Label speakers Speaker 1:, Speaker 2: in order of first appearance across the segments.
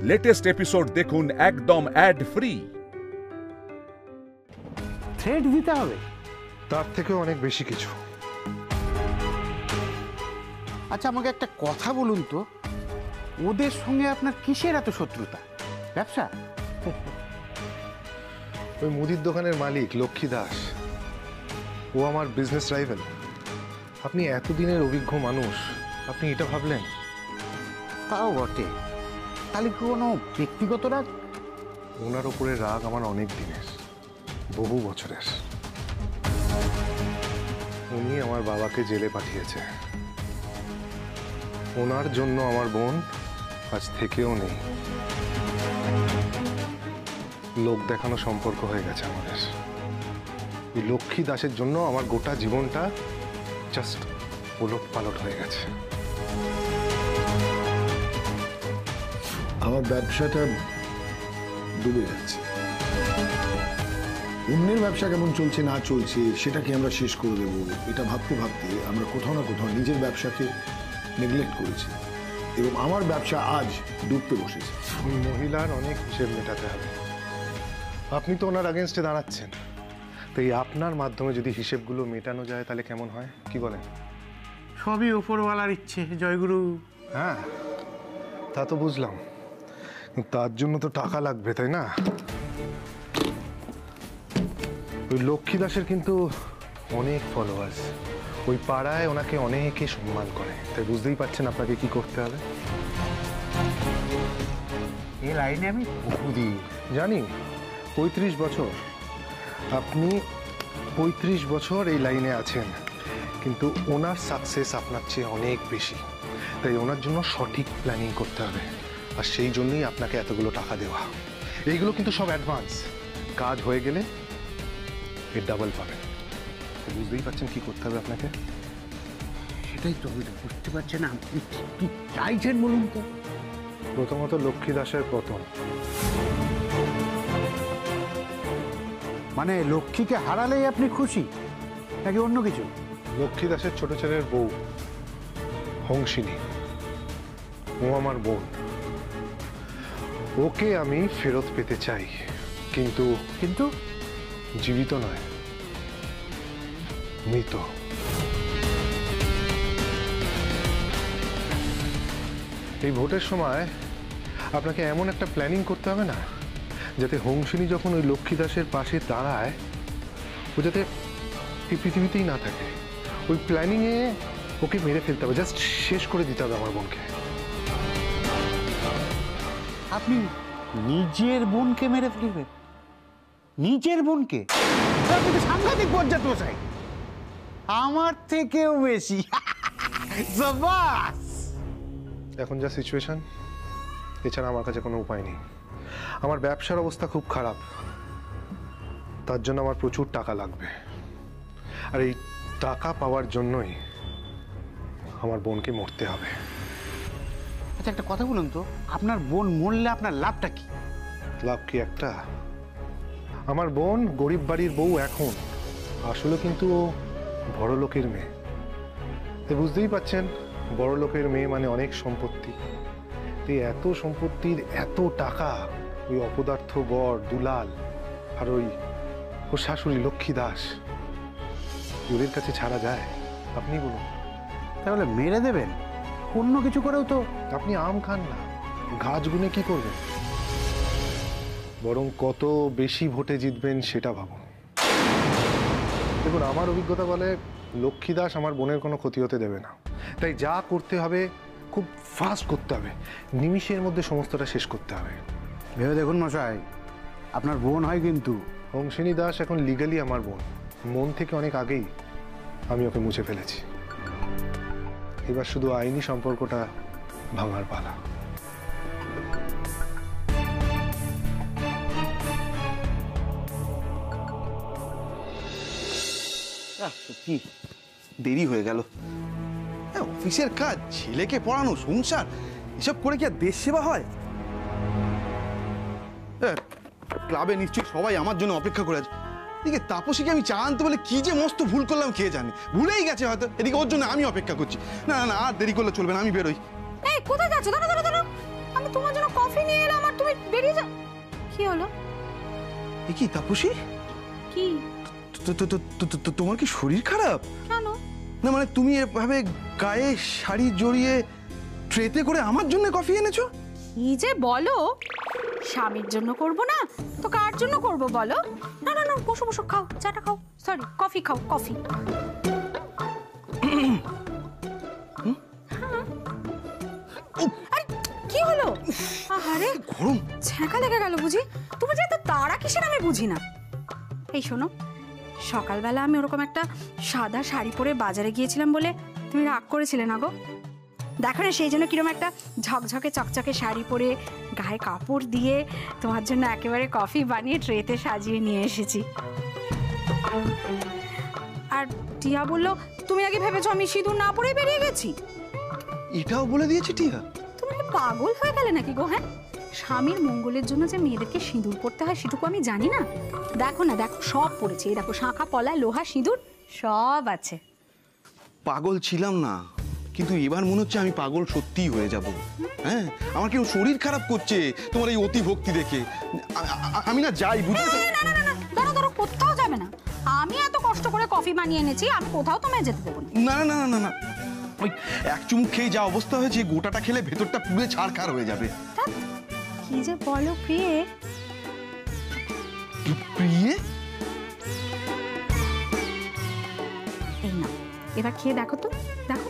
Speaker 1: Latest episode দেখুন একদম add free.
Speaker 2: Thread দিতে হবে?
Speaker 3: তার থেকেও অনেক বেশি কিছু।
Speaker 2: আচ্ছা, আমাকে একটা কথা বলুন তো, ওদের সঙ্গে আপনার কিসের এত শত্রুতা? ব্যবসা?
Speaker 3: ওই মুদির দোকানের মালিক লক্ষ্মী দাস, ও আমার বিজনেস রাইভেল। আপনি এতদিনের অভিজ্ঞ মানুষ, আপনি এটা ভাবলেন?
Speaker 2: তাও বটে। তাহলে কি কোনো ব্যক্তিগত রাগ?
Speaker 3: ওনার ওপরে রাগ আমার অনেক দিনের, বহু বছরের। উনি আমার বাবাকে জেলে পাঠিয়েছে। ওনার জন্য আমার বোন আজ থেকেও নেই। লোক দেখানো সম্পর্ক হয়ে গেছে আমাদের। এই লক্ষ্মী দাসের জন্য আমার গোটা জীবনটা জাস্ট ওলট পালট হয়ে গেছে।
Speaker 4: আমার ব্যবসাটা ডুবে যাচ্ছে। অন্যের ব্যবসা কেমন চলছে না চলছে সেটাকে আমরা শেষ করে দেবো, এটা ভাবতে ভাবতে আমরা কোথাও না কোথাও নিজের ব্যবসাকে নেগলেক্ট করেছি এবং আমার ব্যবসা আজ ডুবতে বসেছে।
Speaker 3: ওই মহিলার অনেক হিসেব মেটাতে হবে। আপনি তো ওনার আগেনস্টে দাঁড়াচ্ছেন, তাই আপনার মাধ্যমে যদি হিসেবগুলো মেটানো যায় তাহলে কেমন হয়, কি বলেন?
Speaker 2: সবই ওপরওয়ালার ইচ্ছে, জয়গুরু।
Speaker 3: হ্যাঁ, তা তো বুঝলাম, তার জন্য তো টাকা লাগবে, তাই না? ওই লক্ষ্মী দাসের কিন্তু অনেক ফলোয়ার্স, ওই পাড়ায় ওনাকে অনেকে সম্মান করে, তাই বুঝতেই পারছেন আপনাকে কি করতে হবে।
Speaker 2: এই লাইনে আমি বহুদিন
Speaker 3: জানি, 35 বছর আপনি 35 বছর এই লাইনে আছেন, কিন্তু ওনার সাকসেস আপনার চেয়ে অনেক বেশি, তাই ওনার জন্য সঠিক প্ল্যানিং করতে হবে। আর সেই জন্যই আপনাকে এতগুলো টাকা দেওয়া। এইগুলো কিন্তু সব অ্যাডভান্স, কাজ হয়ে গেলে এর ডাবল পাবেন। বুঝতেই পারছেন কি করতে হবে আপনাকে?
Speaker 2: সেটাই তো আমি বুঝতে পারছি না, আপনি কি চাইছেন বলুন তো?
Speaker 3: প্রথমত লক্ষ্মী দাসের পতন।
Speaker 2: মানে লক্ষ্মীকে হারালেই আপনি খুশি নাকি অন্য কিছু?
Speaker 3: লক্ষ্মী দাসের ছোট ছেলের বউ হংসিনী, ও আমার বোন। ওকে আমি ফেরত পেতে চাই, কিন্তু
Speaker 2: কিন্তু
Speaker 3: জীবিত নয়, মৃত। এই ভোটের সময় আপনাকে এমন একটা প্ল্যানিং করতে হবে না, যাতে হংসিনী যখন ওই লক্ষ্মী দাসের পাশে দাঁড়ায় ও যাতে এই পৃথিবীতেই না থাকে। ওই প্ল্যানিংয়ে ওকে মেরে ফেলতে হবে, জাস্ট শেষ করে দিতে হবে আমার বোনকে।
Speaker 2: আপনি নিজের বোনকে মেরে ফেলবেন? নিজের বোনকে? আপনি তো সাংঘাতিক বজ্জাত মশাই, আমার থেকেও বেশি।
Speaker 3: এখন যা সিচুয়েশন, এছাড়া আমার কাছে কোনো উপায় নেই। আমার ব্যবসার অবস্থা খুব খারাপ, তার জন্য আমার প্রচুর টাকা লাগবে, আর এই টাকা পাওয়ার জন্যই আমার বোনকে মরতে হবে।
Speaker 2: আচ্ছা, একটা কথা বলুন তো, আপনার বোন মরলে আপনার লাভটা কি?
Speaker 3: লাভ কি একটা? আমার বোন গরিব বাড়ির বউ এখন, আসলে কিন্তু ও বড় লোকের মেয়ে। তাই বুঝতেই পাচ্ছেন, বড় লোকের মেয়ে মানে অনেক সম্পত্তি। এই এত সম্পত্তির এত টাকা ওই অপদার্থ বর দুলাল আর ওই ওর শাশুড়ি লক্ষ্মী দাস, ওদের কাছে ছাড়া যায়? আপনি বলুন।
Speaker 2: তাহলে মেরে দেবেন? অন্য কিছু করেও তো।
Speaker 3: আপনি আম খান না, গাছ গুনে কি করবেন? বরং কত বেশি ভোটে জিতবেন সেটা ভাবুন। দেখুন, আমার অভিজ্ঞতা বলে লক্ষ্মী দাস আমার বোনের কোনো ক্ষতি হতে দেবে না, তাই যা করতে হবে খুব ফাস্ট করতে হবে, নিমিষের মধ্যে সমস্তটা শেষ করতে হবে।
Speaker 2: ভেবে দেখুন মশাই, আপনার বোন হয় কিন্তু।
Speaker 3: হংসিনী দাস এখন লিগালি আমার বোন, মন থেকে অনেক আগেই আমি ওকে মুছে ফেলেছি। এবার শুধু আইনি সম্পর্কটা ভাঙার পালা।
Speaker 5: সত্যি দেরি হয়ে গেল। অফিসের কাজ, ছেলেকে পড়ানো, সংসার, এসব করে কি আর দেশ সেবা হয়? ক্লাবে নিশ্চয়ই সবাই আমার জন্য অপেক্ষা করে আছে। এদিকে তাপসীকে আমি চা আনতে বলে কি যে মস্ত ভুল করলাম কে জানে, ভুলেই গেছে হয়তো। এদিকে ওর জন্য আমি অপেক্ষা করছি। না না না, আর দেরি করলে চলবে না, আমি বেরোই।
Speaker 6: এই কোথায় যাচ্ছ? দাঁড়াও দাঁড়াও দাঁড়াও, আমি তোমার জন্য কফি নিয়ে এলাম। তুমি বেরিয়ে যাও। কি হলো?
Speaker 5: এ কি তাপসী,
Speaker 6: কি
Speaker 5: তোমার কি শরীর খারাপ?
Speaker 6: কেন?
Speaker 5: না মানে তুমি এভাবে গায়ে শাড়ি জড়িয়ে ট্রেতে করে আমার জন্য কফি এনেছো?
Speaker 6: কি যে বলো, স্বামীর জন্য করব না তো কার জন্য করব বলো? না না না, বসো বসো, খাও, চাটা খাও, সরি কফি খাও, কফি। আরে কি হলো? আরে
Speaker 5: গরম
Speaker 6: ছ্যাঁকা লেগে গেল বুঝি? তুমি যে এত তাড়া কিসের আমি বুঝি না। এই শোনো, সকালবেলা আমি ওরকম একটা সাদা শাড়ি পরে বাজারে গিয়েছিলাম বলে তুমি রাগ করেছিলে না গো? দেখো না, সেই জন্য কিরকম একটা ঝকঝকে চকচকে শাড়ি পরে গায়ে কাপড় দিয়ে তোমার জন্য একেবারে কফি বানিয়ে ট্রেতে সাজিয়ে নিয়ে এসেছি। আর টিয়া বলল তুমি আগে ভেবেছো আমি সিঁদুর না পরে বেরিয়ে গেছি।
Speaker 5: এটাও বলে দিয়েছি টিয়া?
Speaker 6: তুমি কি পাগল হয়ে গেলে নাকি গো? হ্যাঁ, স্বামীর মঙ্গলের জন্য যে মেয়েদেরকে সিঁদুর পরতে হয় সেটুকু আমি জানি না? দেখো না, দেখো সব পড়েছে, এই দেখো শাঁখা পলা লোহা সিঁদুর সব আছে।
Speaker 5: পাগল ছিলাম না, কিন্তু এবার মনে হচ্ছে আমি পাগল সত্যিই হয়ে যাব। হ্যাঁ, আমার কেউ শরীর খারাপ করছে তোমার এই অতি ভক্তি দেখে। আমি না যাই, বুঝলি তো?
Speaker 6: না না না না, ধরো ধরো, কোথাও যাবে না। আমি এত কষ্ট করে কফি বানিয়ে এনেছি, আমি কোথাও তোমায় যেতে দেবো না।
Speaker 5: না না না না না, ওই এক চুমুক খেয়ে যা অবস্থা হয়েছে, গোটাটা খেলে ভেতরটা পুরো ছাড়খাড় হয়ে যাবে।
Speaker 6: কি যে বলো প্রিয়ে?
Speaker 5: প্রিয়ে?
Speaker 6: এই না, এবার খেয়ে দেখো তো, দেখো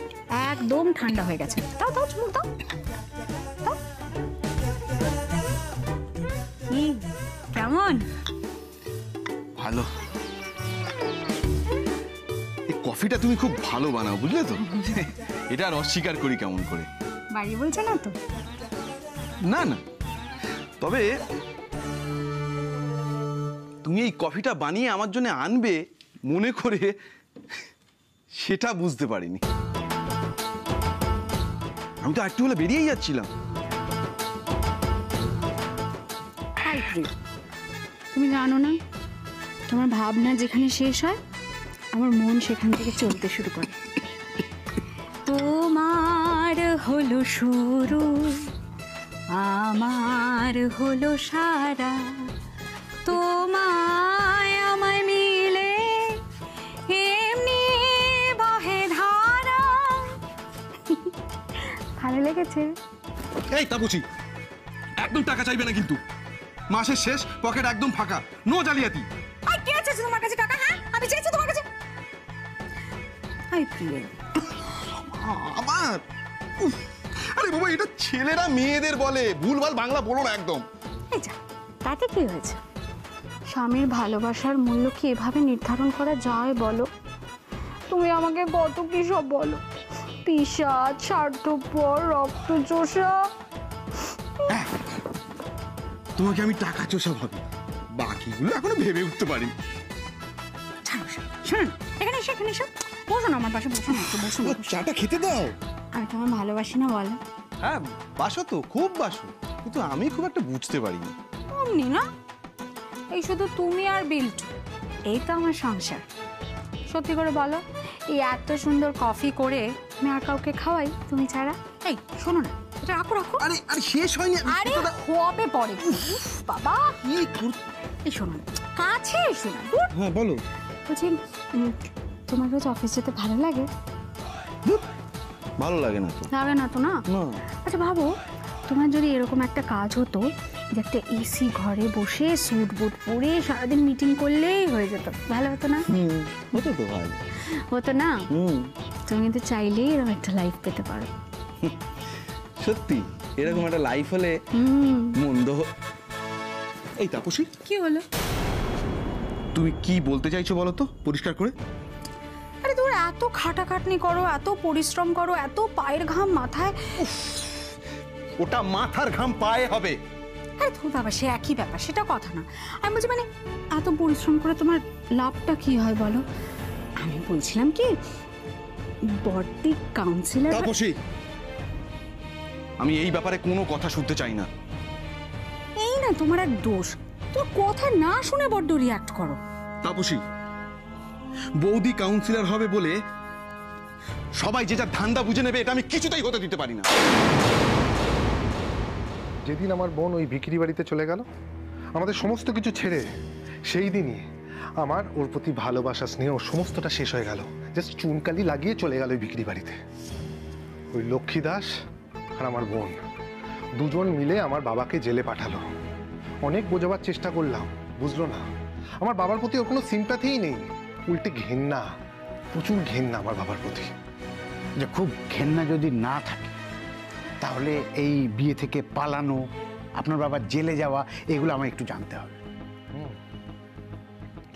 Speaker 6: একদম ঠান্ডা হয়ে গেছে। দাও দাও, চুমুক দাও, দাও। কি কেমন?
Speaker 5: ভালো। এই কফিটা তুমি খুব ভালো বানাও, বুঝলে তো? এটা আর অস্বীকার করি কেমন করে?
Speaker 6: বাড়ি বলছে না তো?
Speaker 5: না না, তবে তুমি এই কফিটা বানিয়ে আমার জন্য আনবে মনে করে সেটা বুঝতে পারিনি। আমি তো একটু হলে বেরিয়েই যাচ্ছিলাম।
Speaker 6: তুমি জানো না, তোমার ভাবনা যেখানে শেষ হয় আমার মন সেখান থেকে চলতে শুরু করে। তোমার হলো শুরু, আমার হলো সারা, তোমায় আমায় মিলে এমনি বহে ধারা। ভালো লেগেছে?
Speaker 5: এই তাপসী, একদম টাকা চাইবে না কিন্তু। মাসের শেষ, পকেট একদম ফাঁকা, নো জালিয়াতি।
Speaker 6: আর কে আছে তোমার কাছে টাকা? হ্যাঁ, আমি চেয়েছি তোমার কাছে। আই প্রিয়ে
Speaker 5: আমার আরে বাবা, এটা ছেলেরা মেয়েদের বলে, ভুলভাল বাংলা বলো না একদম।
Speaker 6: এই যা, তাতে কি হয়েছে? স্বামীর ভালোবাসার মূল্য কি এভাবে নির্ধারণ করা যায় বলো? তুমি আমাকে কত কি সব বলো, পিশাচ, স্বার্থপর, রক্তচোষা।
Speaker 5: তোমাকে আমি টাকা চোষা ভাবি, বাকিগুলো এখনো ভেবে উঠতে পারি।
Speaker 6: শোনো না, এখানে এসে, এখানে এসো, বসো না আমার পাশে, বসো না, একটু বসো না।
Speaker 5: চাটা খেতে দাও।
Speaker 6: আমি তোমার ভালোবাসি না বলো?
Speaker 5: হ্যাঁ বাসো তো, খুব বাসো, কিন্তু আমি খুব একটা বুঝতে পারিনি।
Speaker 6: অমনি না, এই শুধু তুমি আর বিল্টু, এই তো আমার সংসার। সত্যি করে বলো, এই এত সুন্দর কফি করে আমি আর কাউকে খাওয়াই তুমি ছাড়া? এই শোনো না, এটা রাখো রাখো।
Speaker 5: আরে আরে শেষ হয়নি।
Speaker 6: আরে হবে পরে। বাবা এই শোনো, কাছে এসো না।
Speaker 5: হ্যাঁ বলো।
Speaker 6: বলছি, তোমার রোজ অফিস যেতে ভালো লাগে?
Speaker 5: ভালো লাগে না তো?
Speaker 6: লাগে না তো? না। আচ্ছা ভাবো, তোমার যদি এরকম একটা কাজ হতো যে একটা এসি ঘরে বসে স্যুট বুট পরে সারাদিন মিটিং করলেই হয়ে যেত, ভালো হতো না?
Speaker 5: হতো তো ভালো
Speaker 6: হতো না? তুমি কিন্তু চাইলেই এরকম একটা লাইফ পেতে পারো।
Speaker 5: সত্যি এরকম একটা লাইফ হলে মন্দ। এই তাপসী,
Speaker 6: কি হলো?
Speaker 5: তুমি কি বলতে চাইছো বলো তো পরিষ্কার করে?
Speaker 6: আরে তোমরা এত খাটাখাটনি করো, এত পরিশ্রম করো, এত পায়ের ঘাম মাথায়।
Speaker 5: ওটা মাথার ঘাম পায়ে হবে।
Speaker 6: আরে তো বাবা, সে একই ব্যাপার, সেটা কথা না। আমি বলছি মানে এত পরিশ্রম করে তোমার লাভটা কি হয় বলো? আমি বলছিলাম কি, বড়দি কাউন্সিলর।
Speaker 5: তাপসী, আমি এই ব্যাপারে কোনো কথা শুনতে চাই না।
Speaker 6: এই না তোমার এক দোষ, তুমি কথা না শুনে বড্ড রিয়াক্ট করো।
Speaker 5: তাপসী, বৌদি কাউন্সিলর হবে বলে সবাই যে যার ধান্দা বুঝে নেবে, এটা আমি কিছুতেই হতে দিতে পারি না।
Speaker 3: যেদিন আমার বোন ওই বিক্রি বাড়িতে চলে গেল, আমাদের সমস্ত কিছু ছেড়ে, সেই দিনই আমার ওর প্রতি ভালোবাসা, স্নেহ সমস্তটা শেষ হয়ে গেল। জাস্ট চুনকালি লাগিয়ে চলে গেল ওই বিক্রি বাড়িতে। ওই লক্ষ্মী দাস আর আমার বোন দুজন মিলে আমার বাবাকে জেলে পাঠালো। অনেক বোঝাবার চেষ্টা করলাম, বুঝলো না। আমার বাবার প্রতি ওর কোনো সিম্প্যাথিই নেই, উল্টে ঘেন্না, প্রচুর ঘেন্না আমার বাবার প্রতি।
Speaker 2: যে খুব ঘেন্না যদি না থাকে তাহলে এই বিয়ে থেকে পালানো, আপনার বাবার জেলে যাওয়া, এগুলো আমায় একটু জানতে হবে।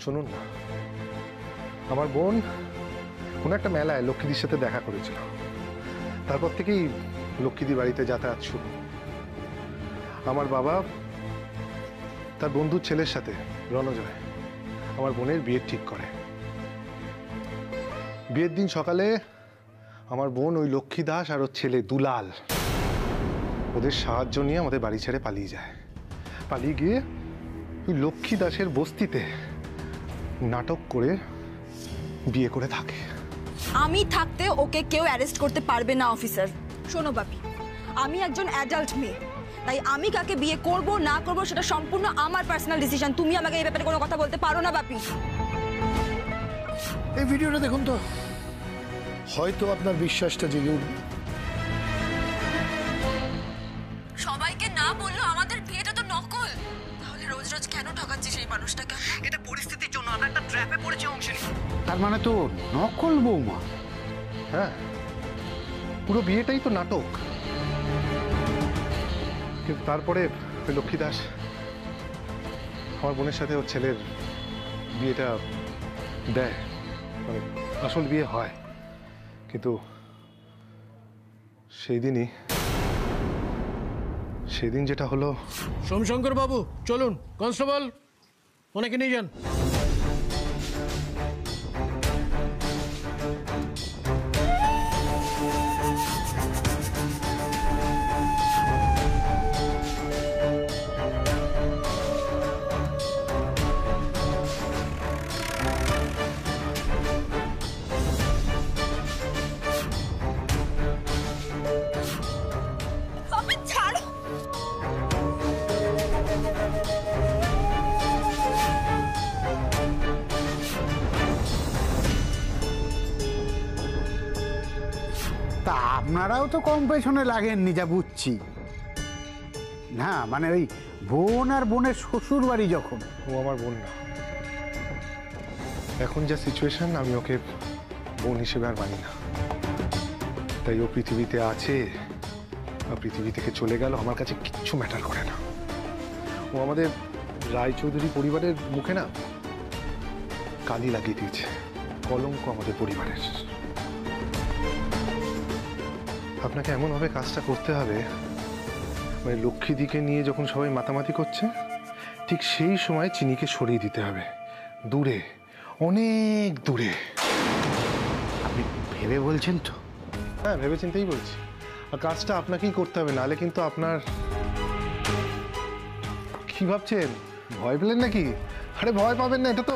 Speaker 3: শুনুন না, আমার বোন কোনো একটা মেলায় লক্ষ্মীদির সাথে দেখা করেছিল। তারপর থেকেই লক্ষ্মীদির বাড়িতে যাতায়াত শুরু। আমার বাবা তার বন্ধুর ছেলের সাথে, রণজয়, আমার বোনের বিয়ে ঠিক করে। বিয়ের দিন সকালে আমার বোন ওই লক্ষ্মী দাস আর ওর ছেলে দুলাল ওদের সাহায্য নিয়ে আমাদের বাড়ি ছেড়ে পালিয়ে যায়। পালিয়ে গিয়ে ওই লক্ষ্মী দাসের বস্তিতে নাটক করে বিয়ে করে থাকে।
Speaker 7: আমি থাকতে ওকে কেউ অ্যারেস্ট করতে পারবে না অফিসার। শোনো বাপি, আমি একজন অ্যাডাল্ট মেয়ে, তাই আমি কাকে বিয়ে করব না করব সেটা সম্পূর্ণ আমার পার্সোনাল ডিসিশন। তুমি আমাকে এই ব্যাপারে কোনো কথা বলতে পারো না বাপি।
Speaker 4: এই ভিডিওটা দেখুন তো, হয়তো আপনার বিশ্বাসটা জেগে উঠবে।
Speaker 7: সবাইকে না বললো আমাদের বিয়েটা তো নকল, তাহলে রোজ রোজ কেন ঠকাচ্ছি সেই মানুষটাকে?
Speaker 8: এটা পরিস্থিতির জন্য আমরা একটা ট্র্যাপে পড়েছি অংশনী।
Speaker 2: তার মানে তো নকল বৌমা।
Speaker 3: হ্যাঁ, পুরো বিয়েটাই তো নাটক। কিন্তু তারপরে ওই লক্ষ্মী দাস আমার বোনের সাথে ওর ছেলের বিয়েটা দেয়, মানে আসল বিয়ে হয়। কিন্তু সেদিন যেটা হলো।
Speaker 9: সোমশঙ্কর বাবু চলুন, কনস্টেবল ওনাকে নিয়ে যান।
Speaker 2: তা আপনারাও তো কম পেছনে লাগেননি, যা বুঝছি। না মানে ওই বোন আর বোনের শ্বশুর বাড়ি যখন।
Speaker 3: ও আমার বোন না, এখন যা সিচুয়েশন আমি ওকে বোন হিসেবে আর মানি না। তাই ও পৃথিবীতে আছে বা পৃথিবী থেকে চলে গেল আমার কাছে কিচ্ছু ম্যাটার করে না। ও আমাদের রায়চৌধুরী পরিবারের মুখে না কালি লাগিয়ে দিয়েছে, কলঙ্ক আমাদের পরিবারের। আপনাকে এমনভাবে কাজটা করতে হবে, মানে লক্ষ্মীদিকে নিয়ে যখন সবাই মাতামাতি করছে ঠিক সেই সময় চিনিকে সরিয়ে দিতে হবে, দূরে, অনেক দূরে।
Speaker 2: আপনি ভেবে বলছেন তো?
Speaker 3: হ্যাঁ, ভেবে চিন্তেই বলছি। আর কাজটা আপনাকেই করতে হবে, নাহলে কিন্তু আপনার। কি ভাবছেন, ভয় পেলেন নাকি? আরে ভয় পাবেন না, এটা তো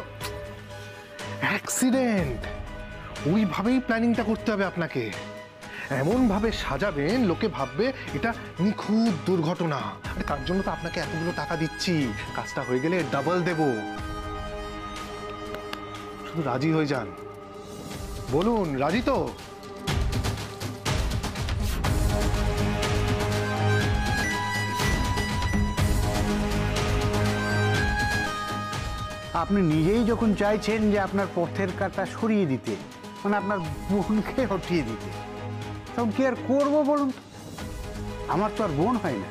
Speaker 3: অ্যাক্সিডেন্ট। ওইভাবেই প্ল্যানিংটা করতে হবে আপনাকে। এমনভাবে সাজাবেন লোকে ভাববে এটা নিখুঁত দুর্ঘটনা। আরে তার জন্য তো আপনাকে এতগুলো টাকা দিচ্ছি, কাজটা হয়ে গেলে ডাবল দেব। শুধু রাজি হয়ে যান, বলুন রাজি তো?
Speaker 2: আপনি নিজেই যখন চাইছেন যে আপনার পথের কাঁটা সরিয়ে দিতে, মানে আপনার বোনকে হটিয়ে দিতে, তখন কি আর করবো বলুন তো? আমার তো আর বোন হয় না।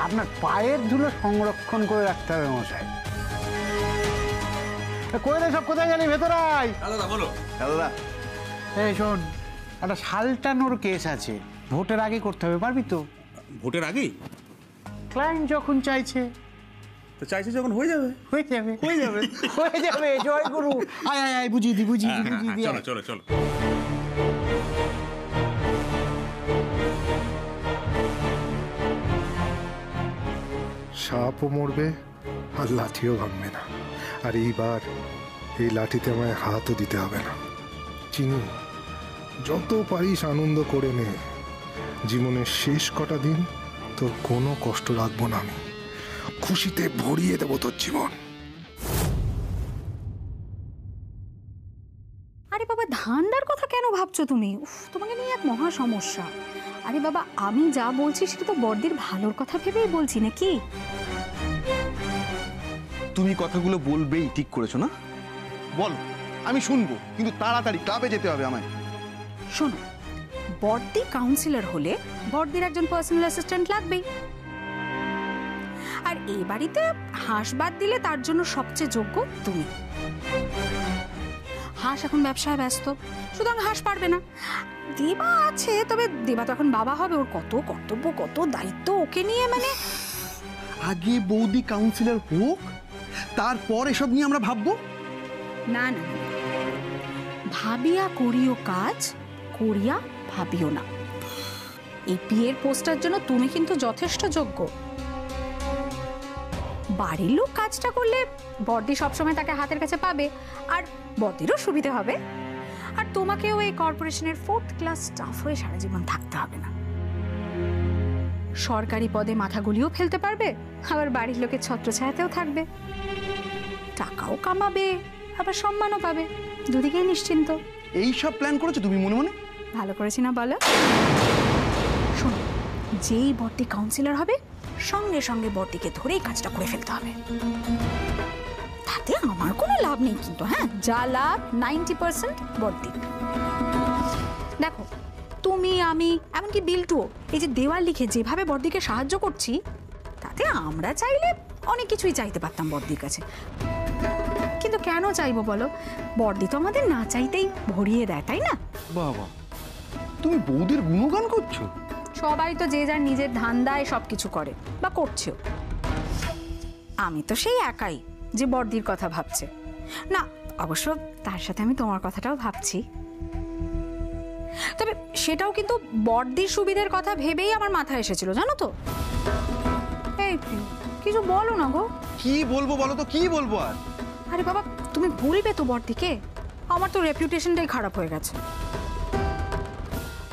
Speaker 2: আপনার পায়ের ধুলো সংরক্ষণ করে রাখতে হবে মশাই। কইরে সব কোথায় গেলি? ভেতরে আয়।
Speaker 8: দাদা বলো। দাদা
Speaker 2: এই শোন, একটা সালটানোর কেস আছে, ভোটের আগে করতে হবে, পারবি তো?
Speaker 8: ভোটের আগেই?
Speaker 2: ক্লায়েন্ট যখন চাইছে।
Speaker 8: তো চাইছে যখন হয়ে যাবে।
Speaker 2: হয়ে যাবে, হয়ে যাবে, হয়ে যাবে। জয় গুরু। আয় আয় আয়, বুঝিয়ে দি, বুঝিয়ে দি, বুঝিয়ে দি।
Speaker 8: চলো চলো চলো।
Speaker 3: সাপও মরবে আর লাঠিও ভাঙবে না। আর এইবার এই লাঠিতে আমায় হাতও দিতে হবে না। চিনি, যত পারিস আনন্দ করে নে। জীবনের শেষ কটা দিন তোর কোনো কষ্ট রাখবো না আমি। খুশিতে ভরিয়ে দেবো তোর জীবন।
Speaker 6: আরে বাবা, ধান্দার কথা কেন ভাবছো তুমি? উফ, তোমাকে নিয়ে এক মহা সমস্যা। আরে বাবা, আমি যা বলছি সেটা তো বড়দির ভালোর কথা ভেবেই বলছি নাকি?
Speaker 5: তুমি কথাগুলো বলবেই ঠিক করেছো না? বলো, আমি শুনবো, কিন্তু তাড়াতাড়ি ক্লাবে যেতে হবে আমায়।
Speaker 6: শোনো, বড়দি কাউন্সিলর হলে বড়দির একজন পার্সোনাল অ্যাসিস্ট্যান্ট লাগবেই। আর এই বাড়িতে হাঁস বাদ দিলে তার জন্য সবচেয়ে যোগ্য তুমি। হাঁস এখন ব্যবসায় ব্যস্ত, সুতরাং হাঁস পারবে না। দেবা আছে, তবে দেবা তো এখন বাবা হবে, ওর কত কর্তব্য, কত দায়িত্ব ওকে নিয়ে। মানে
Speaker 5: আগে বৌদি কাউন্সিলর হোক, তারপর এসব নিয়ে আমরা ভাববো।
Speaker 6: না না, ভাবিয়া করিও কাজ, করিয়া ভাবিও না। এই বিয়ের পোস্টার জন্য তুমি কিন্তু যথেষ্ট যোগ্য। বাড়ির লোক কাজটা করলে বড়দি সবসময় তাকে হাতের কাছে পাবে, আর বড়দিরও সুবিধা হবে। আর তোমাকেও এই কর্পোরেশনের 4th ক্লাস স্টাফ হয়ে সারা জীবন থাকতে হবে না। সরকারি পদে মাথা গুলিও ফেলতে পারবে, আবার বাড়ির লোকের ছত্রছায়াতেও থাকবে। টাকাও কামাবে, আবার সম্মানও পাবে, দুদিকেই নিশ্চিন্ত।
Speaker 5: এই সব প্ল্যান করেছো তুমি মনে মনে?
Speaker 6: ভালো করেছি না বলো? শোনো, যেই বড়দি কাউন্সিলর হবে সঙ্গে সঙ্গে বড়দিকে ধরেই কাজটা করে ফেলতে হবে। তাতে আমার কোনো লাভ নেই কিন্তু, হ্যাঁ, যা লাভ 90% বড়দি। দেখো, তুমি, আমি, এমনকি বিল্টুও এই যে দেওয়াল লিখে যেভাবে বড়দিকে সাহায্য করছি, তাতে আমরা চাইলে অনেক কিছুই চাইতে পারতাম বড়দির কাছে। কিন্তু কেন চাইবো বলো? বড়দি তো আমাদের না চাইতেই ভরিয়ে দেয়, তাই না?
Speaker 5: বাবা, তুমি বৌদির গুণগান করছো?
Speaker 6: সবাই তো যে যার নিজের ধান্দায় সবকিছু করে বা করছেও। আমি তো সেই একাই যে বড়দির কথা ভাবছে না। অবশ্য তার সাথে আমি তোমার কথাটাও ভাবছি, তবে সেটাও কিন্তু বড়দির সুবিধার কথা ভেবেই আমার মাথায় এসেছিল, জানো তো। এই কিছু বলো না গো।
Speaker 5: কি বলবো বলো তো, কি বলবো আর?
Speaker 6: আরে বাবা, তুমি বলবে তো বড়দিকে? আমার তো রেপুটেশনটাই খারাপ হয়ে গেছে।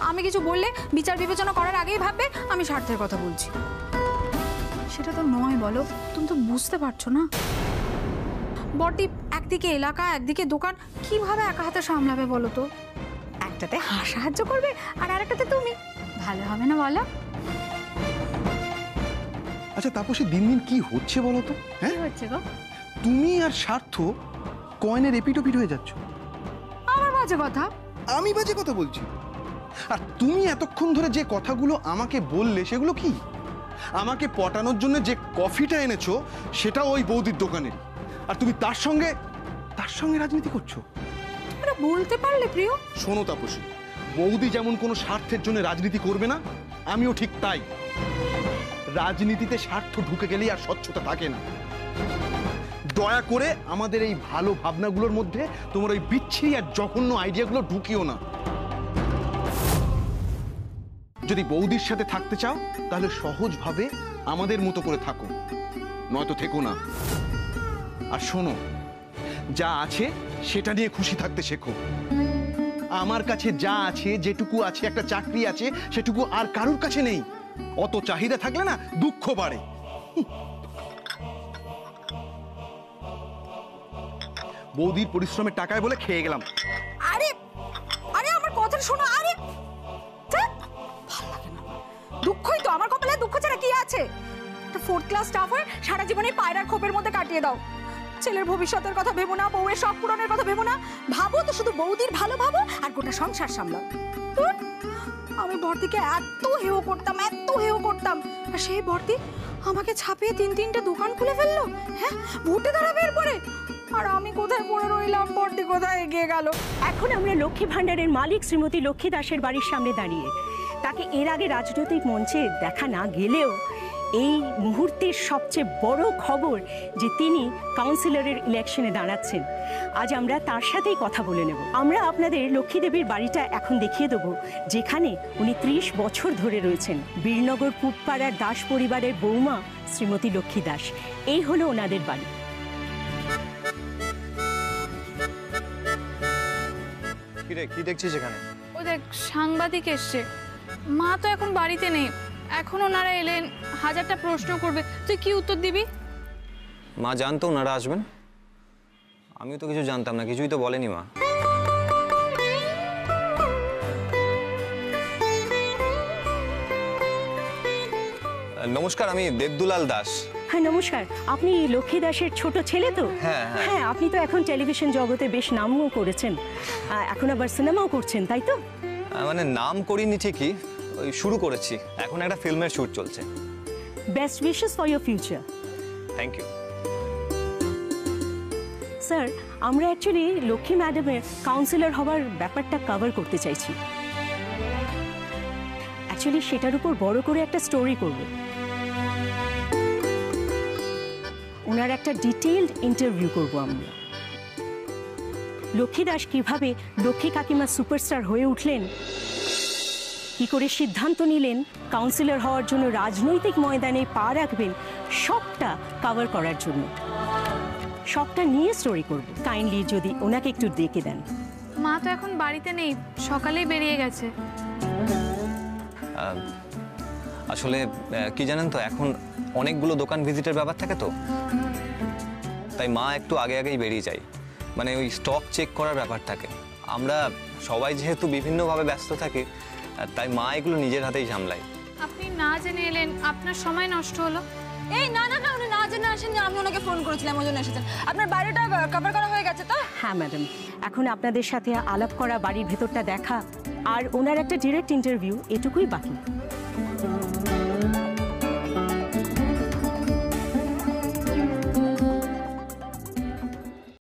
Speaker 6: আমি কিছু বললে বিচার বিবেচনা করার আগেই ভাববে আমি স্বার্থের কথা বলছি। সেটা তো নয় বলো, তুমি তো বুঝতে পারছো না। বড়দি একদিকে এলাকা, একদিকে দোকান, কিভাবে একা হাতে সামলাবে বলো তো? একটাতে হাঁস সাহায্য করবে আর আরেকটাতে তুমি। ভালো হবে না বলো?
Speaker 5: আচ্ছা তাপসী, দিন দিন কি হচ্ছে বলো তো? হ্যাঁ,
Speaker 6: হচ্ছে গো,
Speaker 5: তুমি আর স্বার্থ কয়েনের এপিটোপিট হয়ে যাচ্ছ।
Speaker 6: আমার বাজে কথা?
Speaker 5: আমি বাজে কথা বলছি? আর তুমি এতক্ষণ ধরে যে কথাগুলো আমাকে বললে সেগুলো কি? আমাকে পটানোর জন্য যে কফিটা এনেছো সেটা ওই বৌদির দোকানে, আর তুমি তার সঙ্গে রাজনীতি করছো।
Speaker 6: আরে বলতে পারলে প্রিয়।
Speaker 5: শোনো তাপসী, বৌদি যেমন কোনো স্বার্থের জন্য রাজনীতি করবে না, আমিও ঠিক তাই। রাজনীতিতে স্বার্থ ঢুকে গেলেই আর স্বচ্ছতা থাকে না। দয়া করে আমাদের এই ভালো ভাবনাগুলোর মধ্যে তোমার ওই বিচ্ছিরি আর জঘন্য আইডিয়াগুলো ঢুকিও না। যদি বৌদির সাথে থাকতে চাও তাহলে সহজভাবে আমাদের মতো করে থাকো, নয়তো থেকো না। আর শোনো, যা আছে সেটা নিয়ে খুশি থাকতে শেখো। আমার কাছে যা আছে, যেটুকু আছে, একটা চাকরি আছে, সেটুকু আর কারোর কাছে নেই। অত চাহিদা থাকলে না দুঃখ বাড়ে। বৌদির পরিশ্রমের টাকায় বলে খেয়ে গেলাম।
Speaker 6: আরে আরে আমার কথা শোনো। আরে ভালো লাগে না, দুঃখই তো আমার কপালে। দুঃখ ছাড়া কি আছে? একটা 4th ক্লাস স্টাফ হয়ে সারা জীবন এই পায়রার খোপের মধ্যে কাটিয়ে দাও। ছেলের ভবিষ্যতের কথা ভেবো না, বউয়ের শখ পূরণের কথা ভেবো না। ভাবো তো শুধু বৌদির ভালো ভাবো, আর গোটা সংসার সামলাও। আমি বড়দিকে এত হেও করতাম, এত হেও করতাম, আর সেই বড়দি আমাকে ছাপিয়ে 3-3টে দোকান খুলে ফেললো। হ্যাঁ, ভোটে দাঁড়াবে এরপরে। আর আমি কোথায় পড়ে রইলাম, বড়দি কোথায় এগিয়ে গেল।
Speaker 10: এখন আমরা লক্ষ্মী ভাণ্ডারের মালিক শ্রীমতী লক্ষ্মী দাসের বাড়ির সামনে দাঁড়িয়ে। তাকে এর আগে রাজনৈতিক মঞ্চে দেখা না গেলেও এই মুহূর্তের সবচেয়ে বড় খবর যে তিনি কাউন্সিলরের ইলেকশনে দাঁড়াচ্ছেন। আজ আমরা তার সাথেই কথা বলে নেব। আমরা আপনাদের লক্ষ্মী দেবীর বাড়িটা এখন দেখিয়ে দেবো, যেখানে উনি 30 বছর ধরে রয়েছেন। বীরনগর পূবপাড়ার দাস পরিবারের বৌমা শ্রীমতী লক্ষ্মী দাস। এই হলো ওনাদের বাড়ি।
Speaker 5: কি দেখছিস এখানে?
Speaker 6: ও দেখ, সাংবাদিক এসছে। মা তো এখন বাড়িতে নেই, এখন ওনারা এলেন, হাজারটা প্রশ্ন করবে, তুই কি উত্তর দিবি?
Speaker 11: মা জানতো ওনারা আসবেন? আমিও তো কিছু জানতাম না, কিছুই তো বলেনি মা। নমস্কার, আমি দেবদুলাল দাস।
Speaker 10: হ্যাঁ নমস্কার, আপনি লক্ষ্মী দাসের ছোট ছেলে তো?
Speaker 11: হ্যাঁ।
Speaker 10: হ্যাঁ, আপনি তো এখন টেলিভিশন জগতে বেশ নামও করেছেন, এখন আবার সিনেমাও করছেন, তাই তো?
Speaker 11: মানে নাম করিনি ঠিকই, ওই শুরু করেছি, এখন একটা ফিল্মের শুট চলছে।
Speaker 10: Best wishes for your future.
Speaker 11: Thank you
Speaker 10: sir, আমরা অ্যাকচুয়ালি লক্ষ্মী ম্যাডামের কাউন্সিলর হওয়ার ব্যাপারটা কভার করতে চাইছি। অ্যাকচুয়ালি সেটার উপর বড় করে একটা স্টোরি করব। ওনার একটা ডিটেইলড ইন্টারভিউ করব আমরা। লক্ষ্মী দাস কিভাবে লক্ষ্মী কাকিমা সুপারস্টার হয়ে উঠলেন, কি করে সিদ্ধান্ত নিলেন কাউন্সিলর হওয়ার জন্য রাজনৈতিক ময়দানে পা রাখবেন, সবটা কভার করার জন্য সবটা নিয়ে স্টোরি করব। কাইন্ডলি যদি ওনাকে একটু ডেকে দেন।
Speaker 6: মা তো এখন বাড়িতে নেই, সকালেই বেরিয়ে গেছে।
Speaker 11: আসলে কি জানেন তো, এখন অনেকগুলো দোকান ভিজিটের ব্যাপার থাকে তো, তাই মা একটু আগেই বেরিয়ে যায়। মানে ওই স্টক চেক করার ব্যাপার থাকে। আমরা সবাই যেহেতু বিভিন্নভাবে ব্যস্ত থাকি, তাই মা এগুলো নিজের হাতেই সামলায়।
Speaker 6: আপনি না জেনে এলেন, আপনার সময় নষ্ট হলো।
Speaker 7: এই না না না, উনি না জেনে আসেন, আমি ওনাকে ফোন করেছিলাম, ওই জন্য এসেছেন। আপনার বাড়িটা কভার করা হয়ে গেছে তো?
Speaker 10: হ্যাঁ ম্যাডাম, এখন আপনাদের সাথে আলাপ করা, বাড়ির ভেতরটা দেখা আর ওনার একটা ডিরেক্ট ইন্টারভিউ, এটুকুই বাকি।